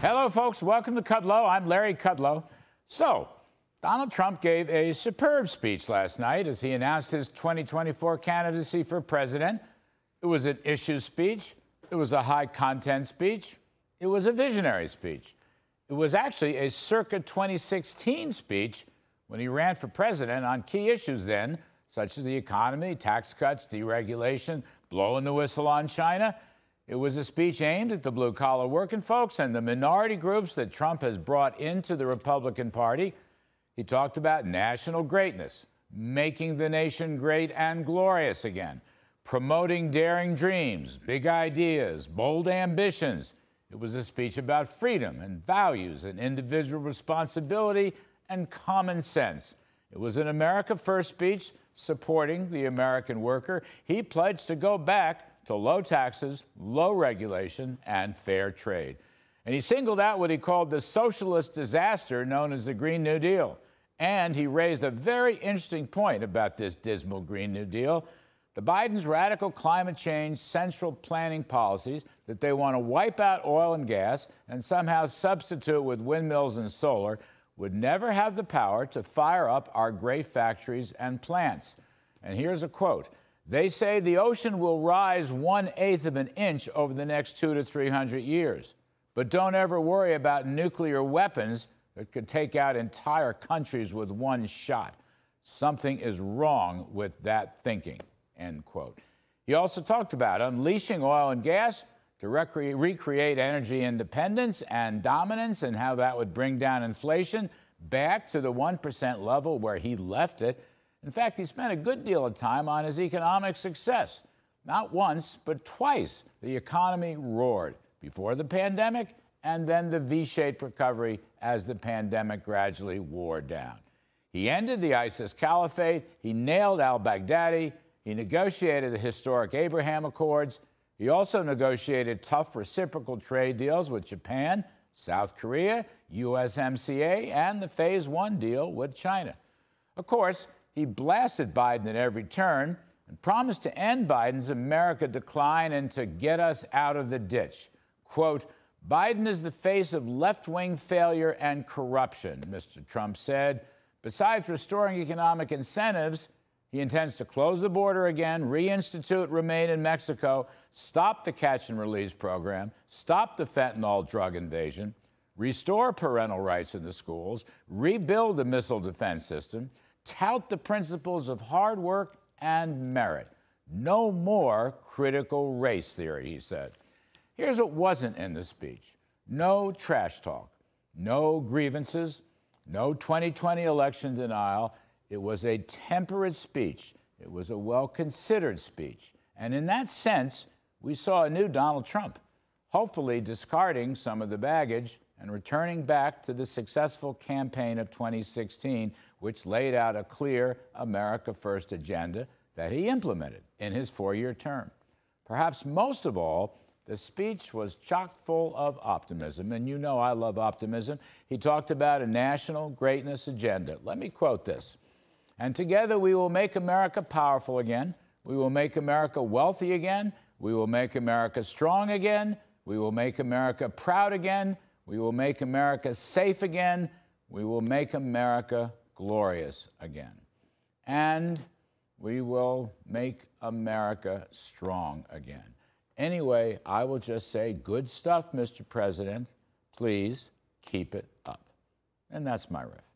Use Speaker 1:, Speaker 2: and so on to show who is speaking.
Speaker 1: Hello, folks. Welcome to Kudlow. I'm Larry Kudlow. So, Donald Trump gave a superb speech last night as he announced his 2024 candidacy for president. It was an issue speech. It was a high-content speech. It was a visionary speech. It was actually a circa 2016 speech when he ran for president on key issues then, such as the economy, tax cuts, deregulation, blowing the whistle on China. It was a speech aimed at the blue-collar working folks and the minority groups that Trump has brought into the Republican Party. He talked about national greatness, making the nation great and glorious again, promoting daring dreams, big ideas, bold ambitions. It was a speech about freedom and values and individual responsibility and common sense. It was an America First speech supporting the American worker. He pledged to go back to low taxes, low regulation, and fair trade. And he singled out what he called the socialist disaster known as the Green New Deal. And he raised a very interesting point about this dismal Green New Deal. The Bidens' radical climate change central planning policies that they want to wipe out oil and gas and somehow substitute with windmills and solar would never have the power to fire up our great factories and plants. And here's a quote. They say the ocean will rise 1/8 of an inch over the next 200 to 300 years. But don't ever worry about nuclear weapons that could take out entire countries with one shot. Something is wrong with that thinking, end quote. He also talked about unleashing oil and gas to recreate energy independence and dominance and how that would bring down inflation back to the 1% level where he left it. In fact, he spent a good deal of time on his economic success. Not once, but twice, the economy roared before the pandemic and then the V-shaped recovery as the pandemic gradually wore down. He ended the ISIS caliphate. He nailed al-Baghdadi. He negotiated the historic Abraham Accords. He also negotiated tough reciprocal trade deals with Japan, South Korea, USMCA, and the Phase 1 deal with China. Of course, he blasted Biden at every turn and promised to end Biden's America decline and to get us out of the ditch. Quote, Biden is the face of left-wing failure and corruption, Mr. Trump said. Besides restoring economic incentives, he intends to close the border again, reinstitute Remain in Mexico, stop the catch-and-release program, stop the fentanyl drug invasion, restore parental rights in the schools, rebuild the missile defense system, tout the principles of hard work and merit. No more critical race theory, he said. Here's what wasn't in the speech. No trash talk, no grievances, no 2020 election denial. It was a temperate speech. It was a well-considered speech. And in that sense, we saw a new Donald Trump, hopefully discarding some of the baggage and returning back to the successful campaign of 2016, which laid out a clear America First agenda that he implemented in his 4-year term. Perhaps most of all, the speech was chock full of optimism, and you know I love optimism. He talked about a national greatness agenda. Let me quote this. And together we will make America powerful again. We will make America wealthy again. We will make America strong again. We will make America proud again. We will make America safe again. We will make America glorious again. And we will make America strong again. Anyway, I will just say, good stuff, Mr. President. Please keep it up. And that's my riff.